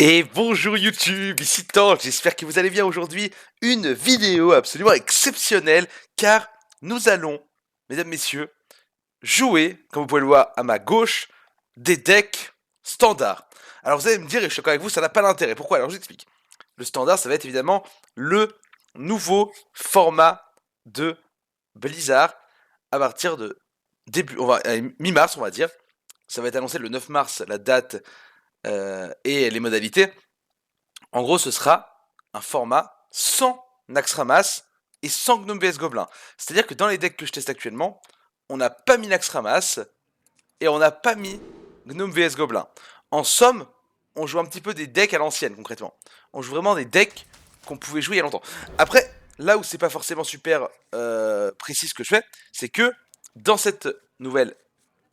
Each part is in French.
Et bonjour YouTube, ici Tange, j'espère que vous allez bien aujourd'hui. Une vidéo absolument exceptionnelle car nous allons, mesdames, messieurs, jouer, comme vous pouvez le voir à ma gauche, des decks standards. Alors vous allez me dire, et je suis d'accord avec vous, ça n'a pas d'intérêt. Pourquoi? Alors je vous explique. Le standard, ça va être évidemment le nouveau format de Blizzard à partir de début, mi-mars on va dire. Ça va être annoncé le 9 mars, la date et les modalités. En gros, ce sera un format sans Naxxramas et sans Gnome vs Gobelin. C'est-à-dire que dans les decks que je teste actuellement, on n'a pas mis Naxxramas et on n'a pas mis Gnome vs Gobelin. En somme, on joue un petit peu des decks à l'ancienne, concrètement. On joue vraiment des decks qu'on pouvait jouer il y a longtemps. Après, là où c'est pas forcément super précis ce que je fais, c'est que dans cette nouvelle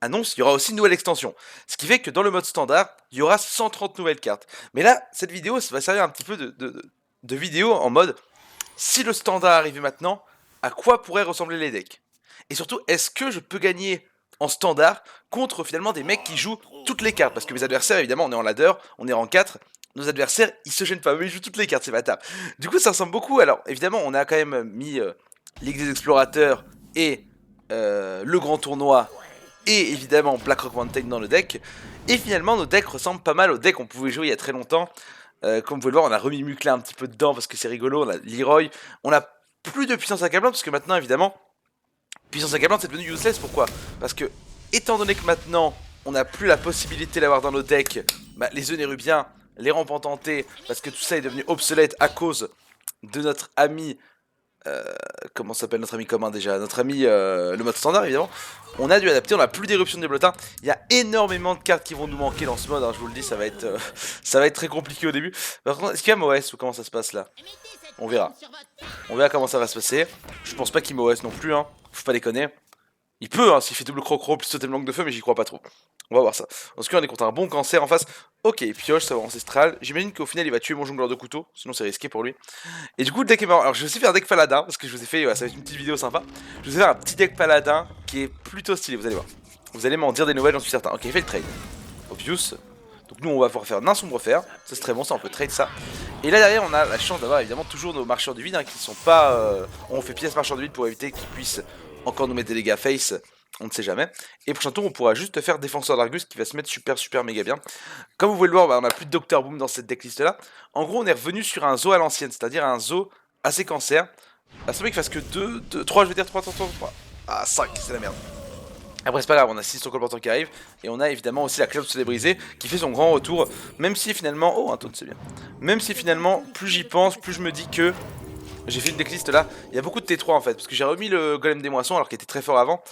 annonce, il y aura aussi une nouvelle extension. Ce qui fait que dans le mode standard, il y aura 130 nouvelles cartes. Mais là, cette vidéo, ça va servir un petit peu de vidéo en mode, si le standard arrivait maintenant, à quoi pourraient ressembler les decks? Et surtout, est-ce que je peux gagner en standard contre finalement des mecs qui jouent toutes les cartes? Parce que mes adversaires, évidemment, on est en ladder, on est en 4, nos adversaires, ils se gênent pas, mais ils jouent toutes les cartes, c'est bâtard. Du coup, ça ressemble beaucoup. Alors, évidemment, on a quand même mis Ligue des Explorateurs et le grand tournoi et évidemment Blackrock Mountain dans le deck. Et finalement, nos decks ressemblent pas mal aux decks qu'on pouvait jouer il y a très longtemps. Comme vous pouvez le voir, on a remis Mukla un petit peu dedans parce que c'est rigolo. On a Leroy. On a plus de puissance accablante parce que maintenant, évidemment, puissance accablante c'est devenu useless. Pourquoi? Parce que, étant donné que maintenant, on n'a plus la possibilité d'avoir dans nos decks les œufs nérubiens, les rampes ententées, parce que tout ça est devenu obsolète à cause de notre ami comment s'appelle notre ami commun déjà? Notre ami le mode standard évidemment. On a dû adapter, on a plus d'éruption de Déblotin. Il y a énormément de cartes qui vont nous manquer dans ce mode, hein, je vous le dis, ça va être très compliqué au début. Par contre, est-ce qu'il y a MOS ou comment ça se passe là? On verra. On verra comment ça va se passer. Je pense pas qu'il MOS non plus, hein. Faut pas déconner. Il peut, hein, s'il fait double crocro plus totem langue de feu, mais j'y crois pas trop. On va voir ça. En tout cas, on est contre un bon cancer en face. Ok, pioche, savoir ancestral. J'imagine qu'au final, il va tuer mon jongleur de couteau, sinon c'est risqué pour lui. Et du coup, le deck est marrant. Alors, je vais aussi faire un deck paladin, parce que je vous ai fait, ça va être une petite vidéo sympa. Je vous ai fait un petit deck paladin qui est plutôt stylé, vous allez voir. Vous allez m'en dire des nouvelles, j'en suis certain. Ok, il fait le trade. Obvious. Donc, nous, on va pouvoir faire Nain sombre fer. Ça, c'est très bon, ça, on peut trade ça. Et là, derrière, on a la chance d'avoir évidemment toujours nos marcheurs du vide, hein, qui sont pas. On fait pièce marcheurs du vide pour éviter qu'ils puissent encore nous mettre des dégâts face. On ne sait jamais. Et prochain tour, on pourra juste faire défenseur d'Argus qui va se mettre super méga bien. Comme vous pouvez le voir, on a plus de Docteur Boom dans cette decklist là. En gros, on est revenu sur un zoo à l'ancienne, c'est-à-dire un zoo assez cancer. À ce mec qu'il fasse que 2, 3, je veux dire 3. Ah, 5, c'est la merde. Après, c'est pas grave, on a 6 sur colporteur qui arrive. Et on a évidemment aussi la clope se débrisée qui fait son grand retour. Même si finalement. Oh, un taunt, c'est bien. Même si finalement, plus j'y pense, plus je me dis que. J'ai fait une decklist là. Il y a beaucoup de T3 en fait. Parce que j'ai remis le golem des moissons alors qu'il était très fort avant.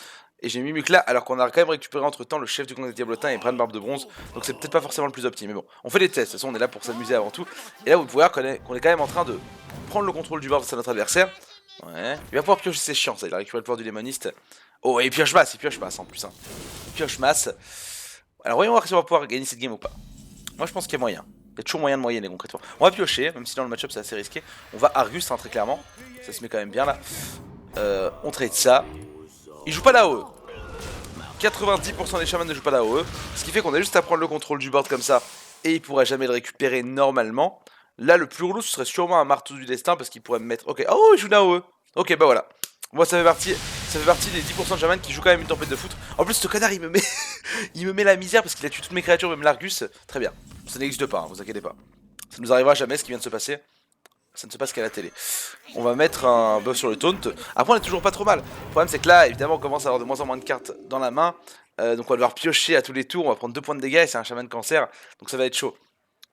Et j'ai mis Mukla alors qu'on a quand même récupéré entre temps le chef du clan des Diablotins et Bran Barbe de Bronze. Donc c'est peut-être pas forcément le plus optimal. Mais bon, on fait des tests. De toute façon, on est là pour s'amuser avant tout. Et là, vous pouvez voir qu'on est quand même en train de prendre le contrôle du board face à notre adversaire. Ouais. Il va pouvoir piocher, c'est chiant ça. Il a récupéré le pouvoir du démoniste. Oh, et il pioche masse en plus. Hein. Il pioche masse. Alors voyons voir si on va pouvoir gagner cette game ou pas. Moi je pense qu'il y a moyen. Il y a toujours moyen de moyenner concrètement. On va piocher, même si dans le match-up c'est assez risqué. On va Argus, hein, très clairement. Ça se met quand même bien là. On trade ça. Il joue pas la AOE. 90% des chamans ne jouent pas la AOE. Ce qui fait qu'on a juste à prendre le contrôle du board comme ça. Et il pourra jamais le récupérer normalement. Là, le plus relou, ce serait sûrement un marteau du destin parce qu'il pourrait me mettre. Ok, oh, il joue la AOE. Ok, bah voilà. Moi, ça fait partie des 10% de chamans qui jouent quand même une tempête de foot. En plus, ce connard, il me met, il me met la misère parce qu'il a tué toutes mes créatures, même l'Argus. Très bien. Ça n'existe pas, hein, vous inquiétez pas. Ça nous arrivera jamais ce qui vient de se passer. Ça ne se passe qu'à la télé. On va mettre un buff sur le taunt. Après, on est toujours pas trop mal. Le problème, c'est que là, évidemment, on commence à avoir de moins en moins de cartes dans la main. Donc, on va devoir piocher à tous les tours. On va prendre 2 points de dégâts et c'est un chaman cancer. Donc, ça va être chaud.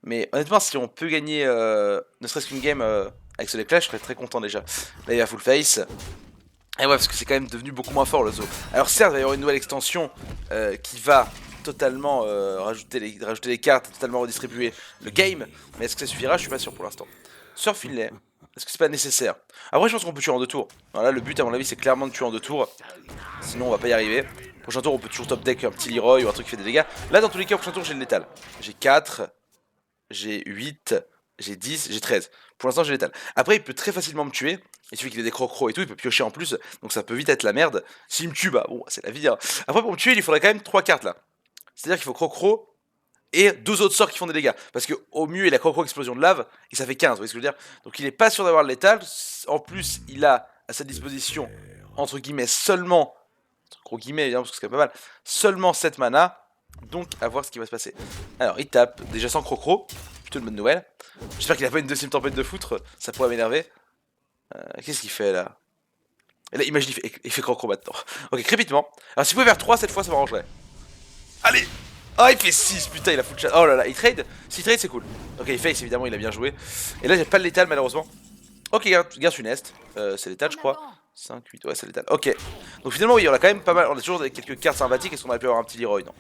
Mais honnêtement, si on peut gagner ne serait-ce qu'une game avec ce deck-là, je serais très content déjà. Là, il va full face. Et ouais, parce que c'est quand même devenu beaucoup moins fort le zoo. Alors, certes, il va y avoir une nouvelle extension qui va totalement rajouter les cartes, totalement redistribuer le game. Mais est-ce que ça suffira? Je suis pas sûr pour l'instant. Surfilet, est-ce que c'est pas nécessaire? Après, je pense qu'on peut tuer en 2 tours. Alors là, le but, à mon avis, c'est clairement de tuer en 2 tours. Sinon, on va pas y arriver. Prochain tour, on peut toujours top deck un petit Leroy ou un truc qui fait des dégâts. Là, dans tous les cas, au prochain tour, j'ai le létal. J'ai 4, j'ai 8, j'ai 10, j'ai 13. Pour l'instant, j'ai létal. Après, il peut très facilement me tuer. Il suffit qu'il ait des crocros et tout, il peut piocher en plus. Donc ça peut vite être la merde. S'il me tue, bah bon, c'est la vie. Hein. Après, pour me tuer, il faudrait quand même 3 cartes là. C'est-à-dire qu'il faut crocro et 2 autres sorts qui font des dégâts. Parce que au mieux, il a Crocro explosion de lave, et ça fait 15, vous voyez ce que je veux dire. Donc il est pas sûr d'avoir le létal, en plus, il a à sa disposition, entre guillemets, seulement, entre gros guillemets, évidemment, parce que c'est pas mal, seulement 7 mana, donc à voir ce qui va se passer. Alors, il tape, déjà sans Crocro, plutôt une bonne nouvelle. J'espère qu'il a pas une deuxième tempête de foutre, ça pourrait m'énerver. Qu'est-ce qu'il fait là? Et là, imagine, il fait Crocro maintenant. Ok, crépitement. Alors, si vous pouvez faire 3 cette fois, ça m'arrangerait. Allez! Ah, il fait 6, putain, il a full chat. Oh là là, il trade? S'il trade, c'est cool. Ok, il face, évidemment, il a bien joué. Et là, j'ai pas le létal, malheureusement. Ok, garde funeste. C'est létal, je crois. 5, 8, ouais, c'est létal. Ok. Donc, finalement, oui, on a quand même pas mal. On a toujours quelques cartes sympathiques. Est-ce qu'on aurait pu avoir un petit Leroy? Non.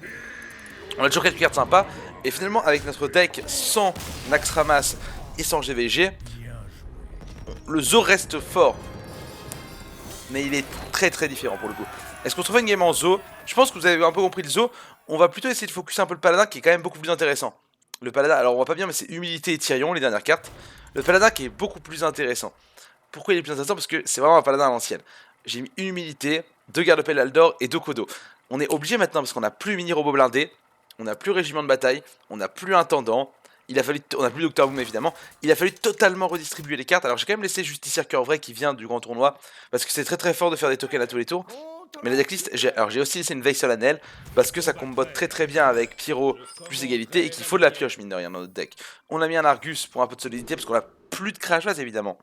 On a toujours quelques cartes sympas. Et finalement, avec notre deck sans Naxxramas et sans GVG, le Zo reste fort. Mais il est très très différent pour le coup. Est-ce qu'on se refait une game en Zo? Je pense que vous avez un peu compris le Zo. On va plutôt essayer de focuser un peu le paladin qui est quand même beaucoup plus intéressant. Le paladin, alors on voit pas bien mais c'est humilité et Tyrion, les dernières cartes. Le paladin qui est beaucoup plus intéressant. Pourquoi il est plus intéressant? Parce que c'est vraiment un paladin à l'ancienne. J'ai mis une humilité, 2 garde-pelle Aldor et 2 Kodo. On est obligé maintenant parce qu'on n'a plus mini-robot blindé, on n'a plus régiment de bataille, on n'a plus intendant. Il a fallu, on n'a plus Docteur Boom évidemment. Il a fallu totalement redistribuer les cartes. Alors j'ai quand même laissé Justicier Cœur Vrai qui vient du grand tournoi parce que c'est très très fort de faire des tokens à tous les tours. Mais la decklist, j'ai aussi laissé une veille solennelle parce que ça combote très très bien avec Pyro plus égalité et qu'il faut de la pioche mine de rien dans notre deck. On a mis un Argus pour un peu de solidité parce qu'on a plus de Crash Vase évidemment.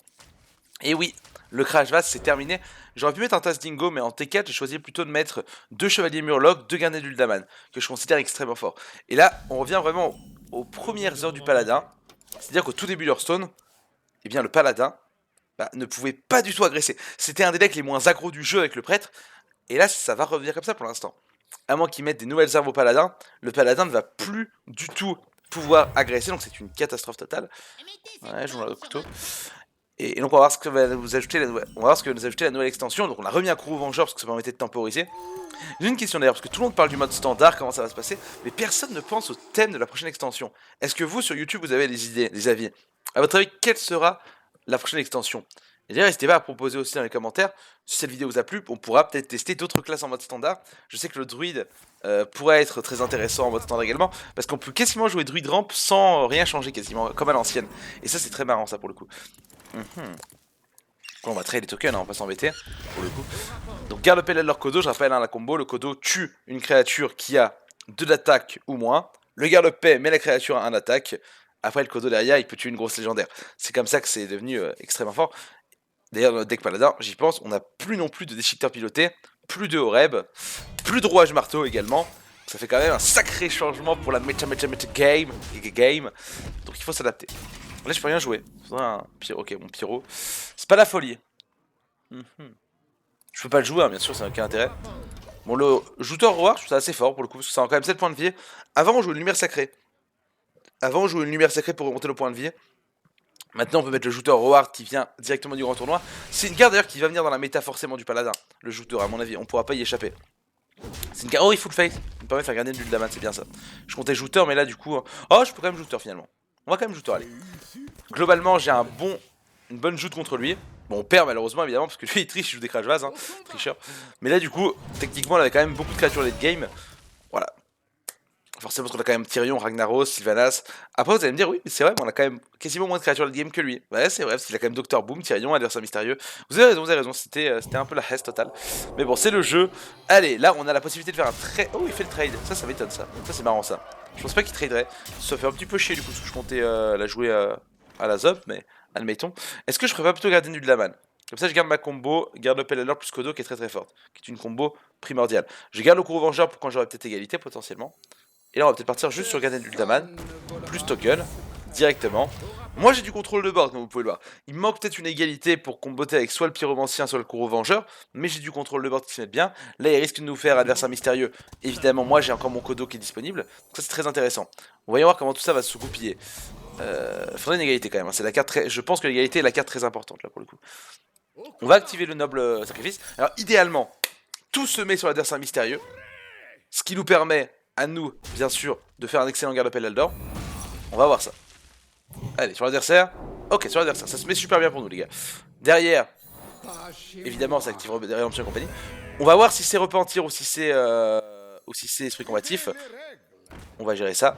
Et oui, le Crash Vase c'est terminé. J'aurais pu mettre un Tas Dingo mais en T4 j'ai choisi plutôt de mettre 2 Chevaliers Murloc, 2 Garnets d'Uldaman que je considère extrêmement fort. Et là on revient vraiment aux premières heures du Paladin. C'est-à-dire qu'au tout début d'Hearthstone, eh bien le Paladin ne pouvait pas du tout agresser. C'était un des decks les moins aggro du jeu avec le Prêtre. Et là, ça va revenir comme ça pour l'instant. À moins qu'ils mettent des nouvelles armes au paladin, le paladin ne va plus du tout pouvoir agresser, donc c'est une catastrophe totale. Ouais, je vois le couteau. Et donc on va voir ce que va nous ajouter la nouvelle, on va voir ce que va nous ajouter la nouvelle extension. Donc on a remis un Kourou Vengeur parce que ça permettait de temporiser. J'ai une question d'ailleurs, parce que tout le monde parle du mode standard, comment ça va se passer, mais personne ne pense au thème de la prochaine extension. Est-ce que vous, sur YouTube, vous avez des idées, des avis? À votre avis, quelle sera la prochaine extension? Et d'ailleurs, n'hésitez pas à proposer aussi dans les commentaires, si cette vidéo vous a plu, on pourra peut-être tester d'autres classes en mode standard. Je sais que le druide pourrait être très intéressant en mode standard également, parce qu'on peut quasiment jouer druide ramp sans rien changer quasiment, comme à l'ancienne. Et ça c'est très marrant ça pour le coup. On va trade les tokens, hein, on va pas s'embêter, pour le coup. Donc garde le PLL leur Kodo, je rappelle la combo, le Kodo tue une créature qui a 2 d'attaque ou moins. Le garde paix met la créature à 1 d'attaque. Après le Kodo derrière, il peut tuer une grosse légendaire. C'est comme ça que c'est devenu extrêmement fort. D'ailleurs, dans notre deck paladin, j'y pense, on n'a plus non plus de déchiqueteur piloté, plus de Horeb, plus de rouage marteau également. Ça fait quand même un sacré changement pour la meta game. Donc il faut s'adapter. Là, je peux rien jouer. Faudrait un pyro. Ok, mon pyro. C'est pas la folie. Je peux pas le jouer, hein, bien sûr, ça n'a aucun intérêt. Bon, le jouteur roi, je trouve ça assez fort pour le coup, parce que ça a quand même 7 points de vie. Avant, on jouait une lumière sacrée. Avant, on jouait une lumière sacrée pour remonter le point de vie. Maintenant, on peut mettre le jouteur Howard qui vient directement du grand tournoi. C'est une carte d'ailleurs qui va venir dans la méta forcément du paladin. Le jouteur, à mon avis, on pourra pas y échapper. C'est une carte. Oh, il full face. Il me permet de faire garder du Daman, c'est bien ça. Je comptais jouteur, mais là, du coup. Oh, je peux quand même jouteur finalement. On va quand même jouteur, allez. Globalement, j'ai une bonne joute contre lui. Bon, on perd malheureusement, évidemment, parce que lui, il triche, il joue des crash vase, hein, tricheur. Mais là, du coup, techniquement, on avait quand même beaucoup de créatures late game. Voilà. Forcément, parce qu'on a quand même Tyrion, Ragnaros, Sylvanas. Après, vous allez me dire, oui, c'est vrai, mais on a quand même quasiment moins de créatures late game que lui. Ouais, c'est vrai, parce qu'il a quand même Docteur Boom, Tyrion, adversaire mystérieux. Vous avez raison, c'était un peu la hesse totale. Mais bon, c'est le jeu. Allez, là, on a la possibilité de faire un trade. Oh, il fait le trade. Ça m'étonne, ça. Ça, c'est marrant, ça. Je pense pas qu'il traderait. Ça fait un petit peu chier, du coup, parce que je comptais la jouer à la Zop, mais admettons. Est-ce que je ferais pas plutôt garder du Dlaman? Comme ça, je garde ma combo, garde le Pelennor plus Kodo qui est très très forte, qui est une combo primordiale. Je garde le Kourou Vengeur pour quand j'aurai peut-être égalité potentiellement. Et là, on va peut-être partir juste sur Garden d'Uldaman, plus token, directement. Moi, j'ai du contrôle de board, comme vous pouvez le voir. Il me manque peut-être une égalité pour comboter avec soit le Pyromancien, soit le Kourou Vengeur, mais j'ai du contrôle de board qui se met bien. Là, il risque de nous faire adversaire mystérieux. Évidemment, moi, j'ai encore mon Kodo qui est disponible. Donc ça, c'est très intéressant. On va y voir comment tout ça va se goupiller. Faudrait une égalité quand même. Hein. C'est la carte très... Je pense que l'égalité est la carte très importante, là, pour le coup. On va activer le noble sacrifice. Alors, idéalement, tout se met sur l'adversaire mystérieux. Ce qui nous permet à nous, bien sûr, de faire un excellent garde appel Eldor. On va voir ça. Allez, sur l'adversaire. Ok, sur l'adversaire. Ça se met super bien pour nous, les gars. Derrière, évidemment, ça active Rédemption et compagnie. On va voir si c'est repentir ou si c'est esprit combatif. On va gérer ça.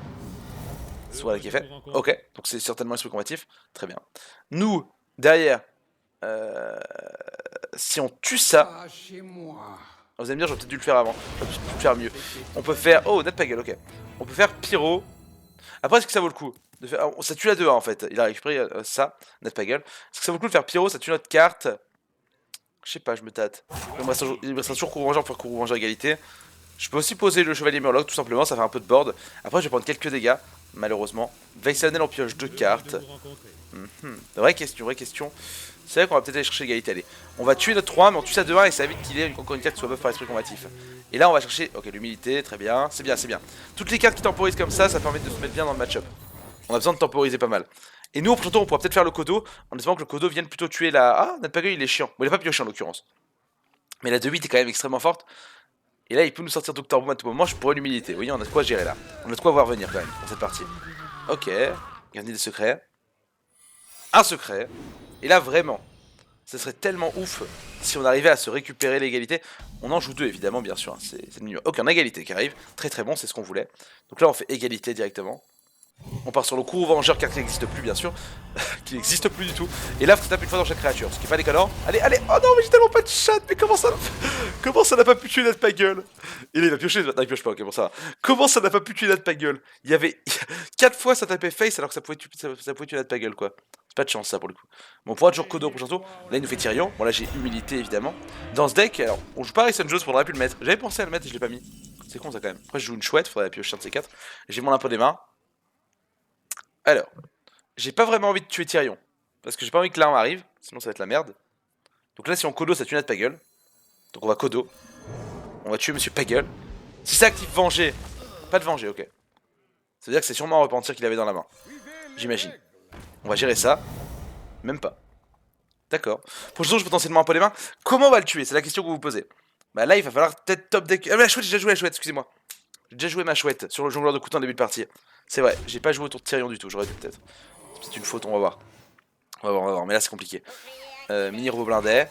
Voilà qui est fait. Ok, donc c'est certainement esprit combatif. Très bien. Nous, derrière, si on tue ça... Vous allez me dire, j'aurais peut-être dû le faire avant. J'aurais peut-être dû le faire mieux. On peut faire... Oh, Netpagel, ok. On peut faire Pyro. Après, est-ce que ça vaut le coup de faire... Ça tue la 2 en fait. Il a récupéré ça, Netpagel. Est-ce que ça vaut le coup de faire Pyro? Ça tue notre carte. Je sais pas, je me tâte. Il me reste toujours courroux vengeur pour faire courroux vengeur égalité. Je peux aussi poser le chevalier Murloc, tout simplement, ça fait un peu de board. Après, je vais prendre quelques dégâts, malheureusement. Vexanel en pioche 2 cartes. Vraie question, vraie question. C'est vrai qu'on va peut-être aller chercher l'égalité. Allez, on va tuer notre 3, mais on tue ça de 1 et ça évite qu'il ait encore une carte qui soit buff par esprit combatif. Et là, on va chercher. Ok, l'humilité, très bien. C'est bien, c'est bien. Toutes les cartes qui temporisent comme ça permet de se mettre bien dans le match-up. On a besoin de temporiser pas mal. Et nous, au prochain tour, on pourra peut-être faire le Kodo en espérant que le Kodo vienne plutôt tuer la. Ah, Netpagel, il est chiant. Bon, il est pas pioché en l'occurrence. Mais la 2-8 est quand même extrêmement forte. Et là, il peut nous sortir Dr. Boom à tout moment. Je pourrais l'humilité. Vous voyez, on a de quoi gérer là. On a de quoi voir venir quand même dans cette partie. Ok. Garder des secrets. Un secret. Et là, vraiment, ce serait tellement ouf si on arrivait à se récupérer l'égalité. On en joue 2 évidemment, bien sûr. C'est le minimum. Ok, on a égalité qui arrive. Très très bon, c'est ce qu'on voulait. Donc là, on fait égalité directement. On part sur le courroux vengeur car qui n'existe plus, bien sûr. Qui n'existe plus du tout. Et là, faut taper une fois dans chaque créature. Ce qui est pas déconnant. Allez, allez. Oh non, mais j'ai tellement pas de chat. Mais comment ça n'a pas pu tuer Netpagel? Et là, il va piocher. Non, il pioche pas. Ok, bon, ça va. Comment ça n'a pas pu tuer Netpagel? Il y avait 4 fois ça tapait face alors que ça pouvait tuer Netpagel, quoi. C'est pas de chance, ça, pour le coup. Bon, on pourra toujours Kodo au prochain tour. Là, il nous fait Tyrion. Bon, là, j'ai humilité, évidemment. Dans ce deck, alors, on joue pas Harrison Jones, faudrait pu le mettre. J'avais pensé à le mettre et je l'ai pas mis. C'est con, ça, quand même. Après, je joue une chouette, faudrait piocher un de ces 4. J'ai mon impôt des mains. Alors, j'ai pas vraiment envie de tuer Tyrion. Parce que j'ai pas envie que l'arme arrive, sinon ça va être la merde. Donc là, si on Kodo, ça tue Netpagel. Donc on va Kodo. On va tuer Monsieur Pagel. Si ça active Venger, pas de Venger, ok. Ça veut dire que c'est sûrement un repentir qu'il avait dans la main. J'imagine. On va gérer ça. Même pas. D'accord. Prochain tour, j'ai potentiellement un peu les mains. Comment on va le tuer? C'est la question que vous vous posez. Bah là, il va falloir peut-être top deck. Ah, mais la chouette, j'ai déjà joué la chouette, excusez-moi. J'ai déjà joué ma chouette sur le jongleur de couteau en début de partie. C'est vrai, j'ai pas joué autour de Tyrion du tout, j'aurais dû peut-être. C'est une faute, on va voir. On va voir, on va voir, mais là c'est compliqué. Mini robot blindé.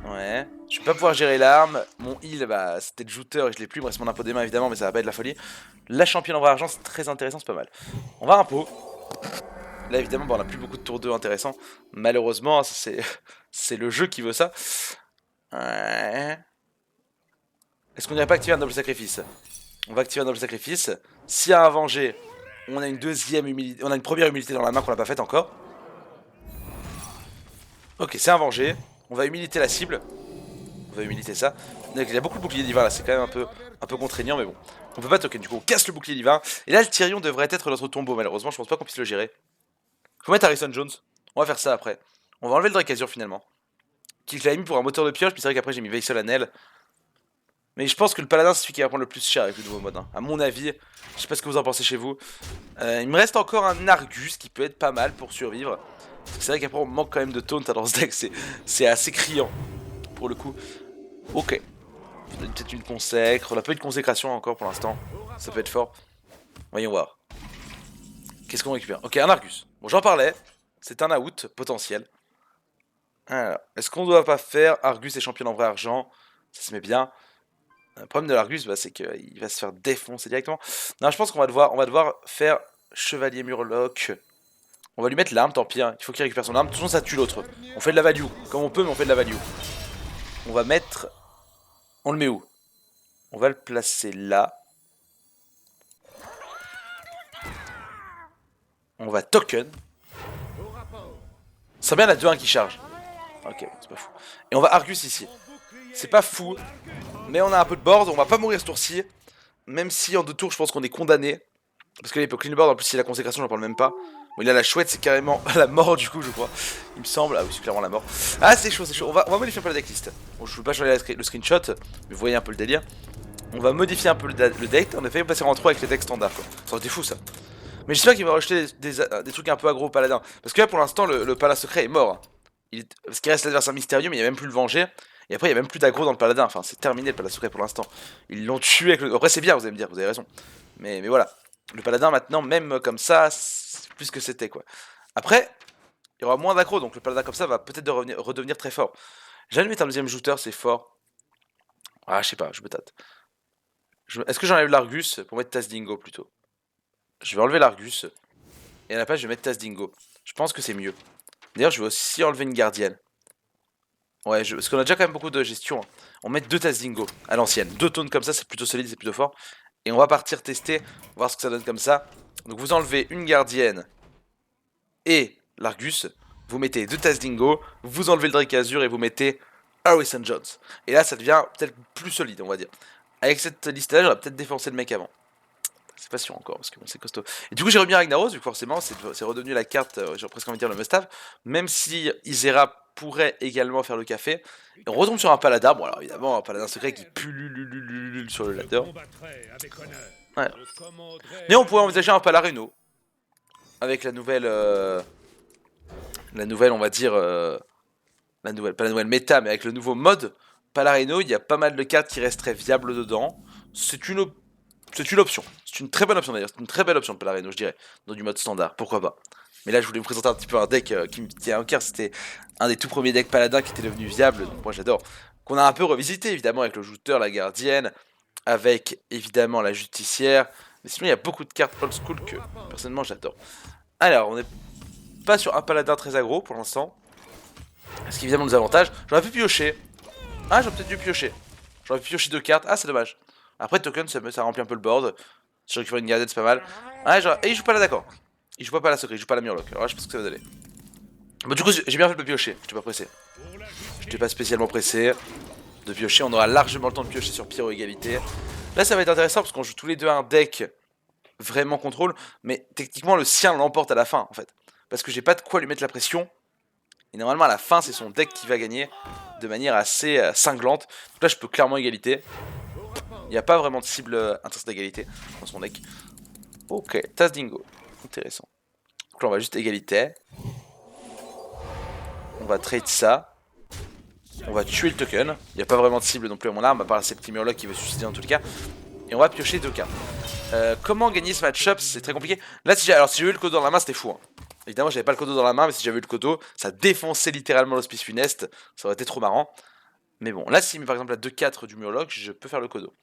Ouais. Je vais pas pouvoir gérer l'arme. Mon heal, bah c'était le jouteur et je l'ai plus. Il me reste mon impôt des mains évidemment, mais ça va pas être la folie. La championne en vrai argent, c'est très intéressant, c'est pas mal. On va impôt. Là évidemment, bah, on a plus beaucoup de tours 2 intéressants. Malheureusement, c'est le jeu qui veut ça. Ouais. Est-ce qu'on n'irait pas activer un double sacrifice? On va activer un double sacrifice. S'il y a un venger, on a une deuxième humilité. On a une première humilité dans la main qu'on n'a pas faite encore. Ok, c'est un venger. On va humiliter la cible. On va humiliter ça. Il y a beaucoup de boucliers divins là, c'est quand même un peu contraignant, mais bon. On peut pas token, du coup on casse le bouclier divin. Et là, le Tyrion devrait être notre tombeau, malheureusement, je pense pas qu'on puisse le gérer. Faut mettre Harrison Jones. On va faire ça après. On va enlever le Dracazur finalement. Qui je l'avais mis pour un moteur de pioche, puis c'est vrai qu'après j'ai mis Veil Anel. Mais je pense que le paladin c'est celui qui va prendre le plus cher avec le nouveau mode. Hein. À mon avis, je sais pas ce que vous en pensez chez vous. Il me reste encore un Argus qui peut être pas mal pour survivre. C'est vrai qu'après on manque quand même de taunt dans ce deck, c'est assez criant pour le coup. Ok. Peut-être une consècre, on a pas eu de consécration encore pour l'instant. Ça peut être fort. Voyons voir. Qu'est-ce qu'on récupère? Ok, un Argus. Bon, j'en parlais. C'est un out potentiel. Alors, est-ce qu'on doit pas faire Argus et champion en vrai argent? Ça se met bien. Le problème de l'Argus, bah, c'est qu'il va se faire défoncer directement. Non, je pense qu'on va devoir faire Chevalier Murloc. On va lui mettre l'arme, tant pis. Hein. Il faut qu'il récupère son arme. De toute façon, ça tue l'autre. On fait de la value. Comme on peut, mais on fait de la value. On va mettre... On le met où? On va le placer là. On va token. C'est bien la 2-1 qui charge. Ok, c'est pas fou. Et on va Argus ici. C'est pas fou. Mais on a un peu de board. On va pas mourir ce tour-ci. Même si en 2 tours, je pense qu'on est condamné. Parce que là, il peut clean le board. En plus, si la consécration, j'en parle même pas. Bon, il a la chouette, c'est carrément la mort du coup, je crois. Il me semble. Ah oui, c'est clairement la mort. Ah, c'est chaud, c'est chaud. On va modifier un peu la decklist. Bon, je veux pas changer le screenshot. Mais vous voyez un peu le délire. On va modifier un peu le deck. En effet, on passer en 3 avec les decks standards, quoi. Ça aurait été fou, ça. Mais j'espère qu'il va rejeter des trucs un peu aggro au paladin. Parce que là, pour l'instant, le paladin secret est mort. Parce qu'il reste l'adversaire mystérieux, mais il n'y a même plus le venger. Et après, il n'y a même plus d'aggro dans le paladin. Enfin, c'est terminé le paladin secret pour l'instant. Ils l'ont tué avec le. Après, c'est bien, vous allez me dire, vous avez raison. Mais voilà. Le paladin, maintenant, même comme ça, c'est plus que c'était, quoi. Après, il y aura moins d'aggro, donc le paladin comme ça va peut-être redevenir très fort. J'allais mettre un deuxième shooter, c'est fort. Ah, je sais pas, je me tâte. Est-ce que j'enlève l'Argus pour mettre Tazdingo plutôt? Je vais enlever l'Argus. Et à la place, je vais mettre Tazdingo. Je pense que c'est mieux. D'ailleurs, je vais aussi enlever une gardienne. Ouais, parce qu'on a déjà quand même beaucoup de gestion. Hein. On met 2 Tazdingo à l'ancienne. 2 tones comme ça, c'est plutôt solide, c'est plutôt fort. Et on va partir tester, voir ce que ça donne comme ça. Donc vous enlevez une gardienne et l'Argus. Vous mettez 2 Tazdingo, vous enlevez le Drake Azur et vous mettez Harrison Jones. Et là, ça devient peut-être plus solide, on va dire. Avec cette liste-là, j'aurais peut-être défoncé le mec avant. C'est pas sûr encore, parce que bon, c'est costaud. Et du coup, j'ai remis Ragnaros, vu que forcément, c'est redevenu la carte, j'ai presque envie de dire le must-have. Même si Isera pourrait également faire le café. Et on retombe sur un paladin. Bon, alors évidemment, un paladin secret qui pullule sur le ladder. Ouais. Mais on pourrait envisager un Palarino. Avec la nouvelle, on va dire. Pas la nouvelle méta, mais avec le nouveau mode Palarino, il y a pas mal de cartes qui resteraient viables dedans. C'est une option. C'est une très bonne option d'ailleurs. C'est une très belle option de Palarino, je dirais. Dans du mode standard, pourquoi pas. Mais là, je voulais vous présenter un petit peu un deck qui me tient au cœur. C'était un des tout premiers decks paladins qui était devenu viable. Donc moi, j'adore. Qu'on a un peu revisité, évidemment, avec le jouteur, la gardienne. Avec, évidemment, la justicière. Mais sinon, il y a beaucoup de cartes old school que, personnellement, j'adore. Alors, on n'est pas sur un paladin très aggro pour l'instant. Ce qui évidemment nous avantage. J'aurais pu piocher. Ah, j'aurais peut-être dû piocher. J'aurais pu piocher 2 cartes. Ah, c'est dommage. Après, token, ça remplit un peu le board. Si je récupère une gardienne, c'est pas mal. Ah, et il joue pas là, d'accord. Il joue pas la secret, il joue pas la Murloc. Alors là, je pense que ça va donner. Bon, du coup, j'ai bien fait de piocher. J'étais pas pressé. J'étais pas spécialement pressé de piocher. On aura largement le temps de piocher sur Pyro égalité. Là, ça va être intéressant parce qu'on joue tous les deux un deck vraiment contrôle. Mais techniquement, le sien l'emporte à la fin, en fait. Parce que j'ai pas de quoi lui mettre la pression. Et normalement, à la fin, c'est son deck qui va gagner de manière assez cinglante. Donc là, je peux clairement égalité. Il n'y a pas vraiment de cible intéressante d'égalité dans son deck. Ok, Tazdingo. Intéressant. Donc là, on va juste égalité. On va trade ça. On va tuer le token. Il n'y a pas vraiment de cible non plus à mon arme, à part ces petits Murlocs qui veut suicider dans tous les cas. Et on va piocher 2 cartes. Comment gagner ce match-up? C'est très compliqué. Là, si j'avais eu le Kodo dans la main, c'était fou. Hein. Évidemment, j'avais pas le Kodo dans la main, mais si j'avais eu le Kodo, ça défonçait littéralement l'hospice funeste. Ça aurait été trop marrant. Mais bon, là, s'il met par exemple la 2-4 du Murloc, je peux faire le Kodo.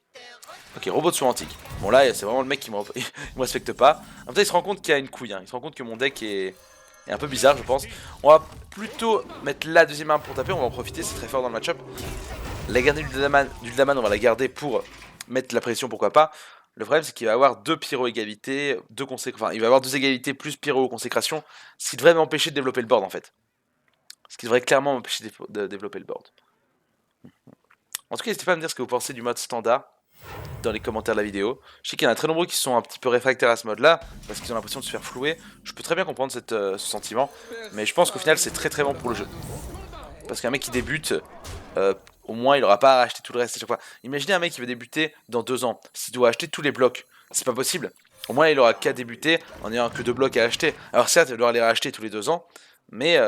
Ok, robot de soin antique. Bon, là, c'est vraiment le mec qui me respecte pas. En même temps, il se rend compte qu'il y a une couille. Hein. Il se rend compte que mon deck est un peu bizarre, je pense. On va plutôt mettre la deuxième arme pour taper. On va en profiter, c'est très fort dans le match-up. La garder du Daman, on va la garder pour mettre la pression, pourquoi pas. Le problème, c'est qu'il va avoir 2 pyro égalités, 2 consécrations. Enfin, il va avoir 2 égalités plus pyro consécration, ce qui devrait m'empêcher de développer le board en fait. Ce qui devrait clairement m'empêcher de développer le board. En tout cas, n'hésitez pas à me dire ce que vous pensez du mode standard dans les commentaires de la vidéo. Je sais qu'il y en a très nombreux qui sont un petit peu réfractaires à ce mode là, parce qu'ils ont l'impression de se faire flouer. Je peux très bien comprendre ce sentiment, mais je pense qu'au final, c'est très très bon pour le jeu. Parce qu'un mec qui débute, au moins il aura pas à acheter tout le reste à chaque fois. Imaginez un mec qui veut débuter dans 2 ans, s'il doit acheter tous les blocs, c'est pas possible. Au moins il aura qu'à débuter en ayant que 2 blocs à acheter. Alors certes, il doit les racheter tous les 2 ans, mais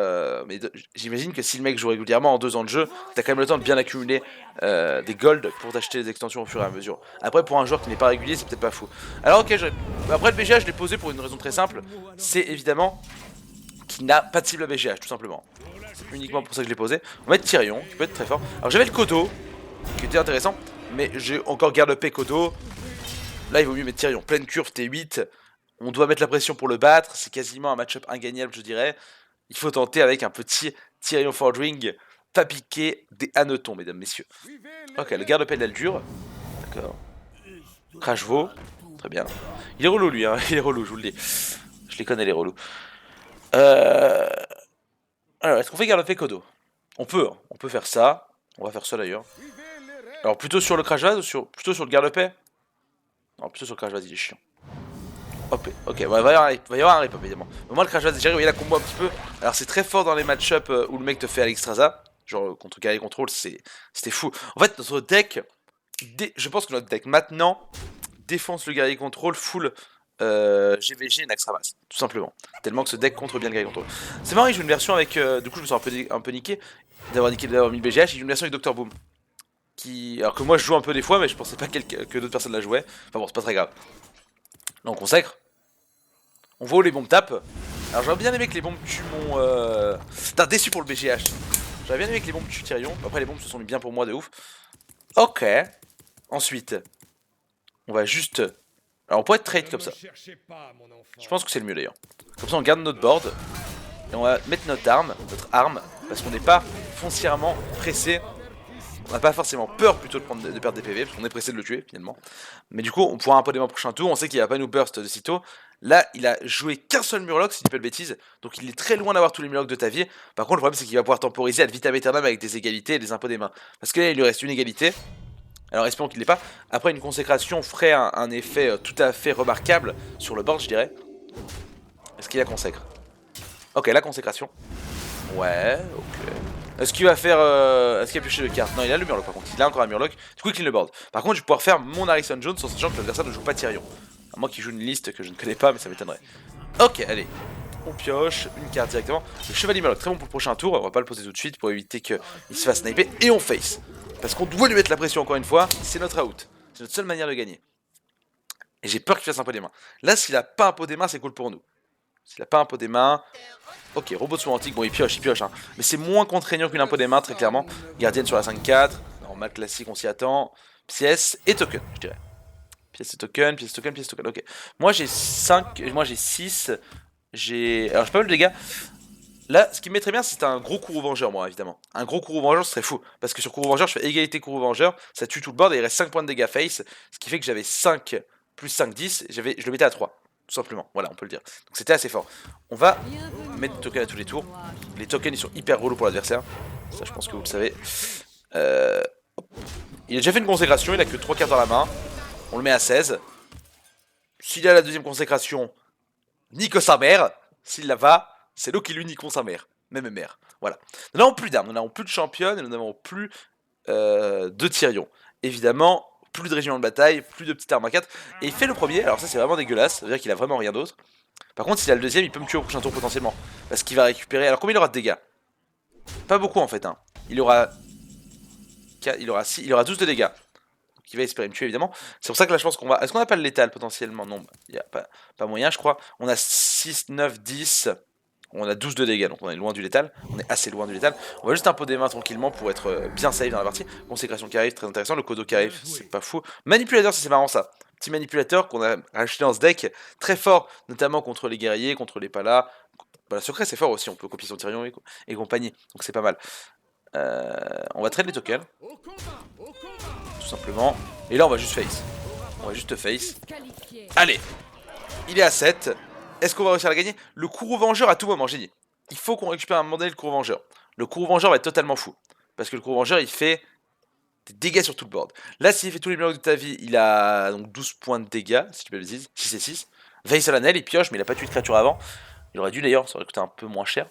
j'imagine que si le mec joue régulièrement en 2 ans de jeu, t'as quand même le temps de bien accumuler des golds pour t'acheter les extensions au fur et à mesure. Après, pour un joueur qui n'est pas régulier, c'est peut-être pas fou. Alors ok, après le BGH, je l'ai posé pour une raison très simple, c'est évidemment qu'il n'a pas de cible à BGH, tout simplement. C'est uniquement pour ça que je l'ai posé. On va mettre Tyrion, qui peut être très fort. Alors j'avais le Kodo, qui était intéressant, mais j'ai encore garde paix Kodo. Là il vaut mieux mettre Tyrion, pleine curve T8. On doit mettre la pression pour le battre, c'est quasiment un match-up ingagnable je dirais. Il faut tenter avec un petit Tyrion Fordring, pas piqué des hannetons mesdames, messieurs. Ok, le garde paix d'Aldur. D'accord. Crashvo, très bien. Il est relou lui, hein, il est relou, je vous le dis. Je les connais les relous. Alors, est-ce qu'on fait garde paix Kodo? On peut faire ça. On va faire ça d'ailleurs. Alors plutôt sur le crash vase ou plutôt sur le garde-paix? Non, plutôt sur le crash vase, il est chiant. Hop, ok, il va y avoir un rip évidemment. Mais moi le crash vase, j'ai réveillé la combo un petit peu. Alors c'est très fort dans les match-up où le mec te fait Alexstrasza. Genre contre Guerrier Control, c'était fou. En fait, notre deck, je pense que notre deck maintenant défonce le Guerrier Control full GVG et Naxxramas, tout simplement. Tellement que ce deck contre bien le Guerrier Control. C'est marrant, il joue une version avec. Du coup, je me sens un peu niqué d'avoir mis le BGH. Il joue une version avec Dr Boom. Alors que moi je joue un peu des fois, mais je pensais pas que d'autres personnes la jouaient. Enfin bon, c'est pas très grave. Là on consacre. On voit où les bombes tapent. Alors j'aurais bien aimé que les bombes tuent mon... Putain, déçu pour le BGH. J'aurais bien aimé que les bombes tuent Tyrion. Après les bombes se sont mis bien pour moi de ouf. Ok. Ensuite, on va juste Alors on pourrait trade comme ça. Je pense que c'est le mieux d'ailleurs. Comme ça on garde notre board. Et on va mettre notre arme. Parce qu'on n'est pas foncièrement pressé. On n'a pas forcément peur plutôt de perdre des PV. Parce qu'on est pressé de le tuer finalement. Mais du coup on pourra impodément prochain tour. On sait qu'il va pas nous burst de sitôt. Là il a joué qu'un seul Murloc si je dis pas de bêtises. Donc il est très loin d'avoir tous les Murlocs de ta vie. Par contre le problème c'est qu'il va pouvoir temporiser ad vitam aeternam avec des égalités et des impôts des mains. Parce que là il lui reste une égalité. Alors espérons qu'il l'ait pas. Après une consécration ferait un effet tout à fait remarquable sur le board je dirais. Est-ce qu'il la consècre? Ok, la consécration. Ouais, ok. Est-ce qu'il va faire... Est-ce qu'il a pioché le carte? Non, il a le Murloc par contre. Il a encore un Murloc. Du coup, il clean le board. Par contre, je vais pouvoir faire mon Harrison Jones en sachant que l'adversaire ne joue pas Tyrion. À moins qu'il joue une liste que je ne connais pas, mais ça m'étonnerait. Ok, allez. On pioche une carte directement. Le Chevalier Murloc, très bon pour le prochain tour. On va pas le poser tout de suite pour éviter qu'il se fasse sniper. Et on face. Parce qu'on doit lui mettre la pression encore une fois. C'est notre out. C'est notre seule manière de gagner. Et j'ai peur qu'il fasse un pot des mains. Là, s'il a pas un pot des mains, c'est cool pour nous. S'il a pas un pot des mains... Ok, robot de soin antique, bon il pioche hein. Mais c'est moins contraignant qu'une impôt des mains, très clairement. Gardienne sur la 5-4, normal classique, on s'y attend. Pièce et token, je dirais. Pièce et token, ok. Moi j'ai 5, moi j'ai 6, j'ai... Alors j'ai pas mal de dégâts. Là, ce qui me mettrait bien, c'est un gros courroux vengeur, moi, évidemment. Un gros courroux vengeur, ce serait fou. Parce que sur courroux vengeur, je fais égalité courroux vengeur, ça tue tout le board et il reste 5 points de dégâts face. Ce qui fait que j'avais 5 plus 5, 10, je le mettais à 3. Tout simplement, voilà, on peut le dire. Donc c'était assez fort. On va mettre des tokens à tous les tours. Les tokens, ils sont hyper relous pour l'adversaire. Ça, je pense que vous le savez. Il a déjà fait une consécration, il a que 3 cartes dans la main. On le met à 16. S'il a la deuxième consécration, nique sa mère. S'il la va, c'est l'eau qui lui nique sa mère. Même mère. Voilà. Nous n'avons plus d'armes, nous n'avons plus de championne et nous n'avons plus de Tyrion. Évidemment, plus de régiment de bataille, plus de petites armes à 4. Et il fait le premier, alors ça c'est vraiment dégueulasse, ça veut dire qu'il a vraiment rien d'autre. Par contre, s'il a le deuxième, il peut me tuer au prochain tour potentiellement. Parce qu'il va récupérer. Alors, combien il aura de dégâts? Pas beaucoup en fait. Hein. Il aura 12 de dégâts. Donc, il va espérer me tuer évidemment. C'est pour ça que là, je pense qu'on va. Est-ce qu'on n'a pas le létal potentiellement? Non, il n'y a pas moyen, je crois. On a 6, 9, 10. On a 12 de dégâts, donc on est loin du létal. On est assez loin du létal. On va juste un peu des mains tranquillement pour être bien safe dans la partie. Consécration qui arrive, très intéressant. Le Kodo qui arrive, c'est pas fou. Manipulateur, c'est marrant ça. Petit manipulateur qu'on a acheté dans ce deck. Très fort, notamment contre les guerriers, contre les palas. Bah, secret, c'est fort aussi. On peut copier son Tyrion et compagnie. Donc c'est pas mal. On va trade les tokens. Tout simplement. Et là, on va juste face. On va juste face. Allez. Il est à 7. Est-ce qu'on va réussir à la gagner? Le courroux vengeur à tout moment, j'ai dit. Il faut qu'on récupère à un moment donné le courroux vengeur. Le courroux vengeur va être totalement fou. Parce que le courroux vengeur, il fait des dégâts sur tout le board. Là, s'il fait tous les blocs de ta vie, il a donc 12 points de dégâts, si tu peux le dire. 6 et 6. Veille solennelle, il pioche, mais il a pas tué de créature avant. Il aurait dû d'ailleurs, ça aurait coûté un peu moins cher.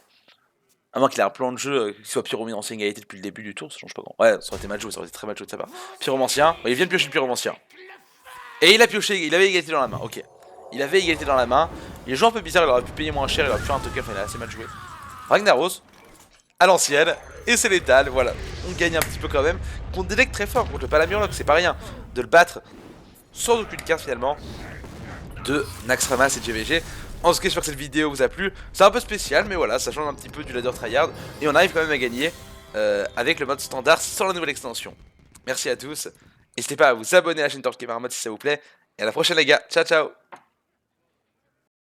À moins qu'il ait un plan de jeu qui soit pyromancien égalité depuis le début du tour, ça change pas grand. Ouais, ça aurait été mal joué, ça aurait été très mal joué de sa part. Pyromancien, il vient de piocher le pyromancien. Et il a pioché, il avait égalité dans la main, ok. Il avait égalité dans la main. Il a joué un peu bizarre, il aurait pu payer moins cher, il aurait pu faire un token, enfin il a assez mal joué. Ragnaros, à l'ancienne, et c'est létal, voilà. On gagne un petit peu quand même. Contre des decks très forts, contre le Palamurloc, c'est pas rien. De le battre sans aucune carte finalement de Naxxramas et JVG. En tout cas, j'espère que cette vidéo vous a plu. C'est un peu spécial, mais voilà, ça change un petit peu du ladder tryhard. Et on arrive quand même à gagner avec le mode standard sans la nouvelle extension. Merci à tous. N'hésitez pas à vous abonner à la chaîne Torch Gamer Mode si ça vous plaît. Et à la prochaine les gars, ciao ciao.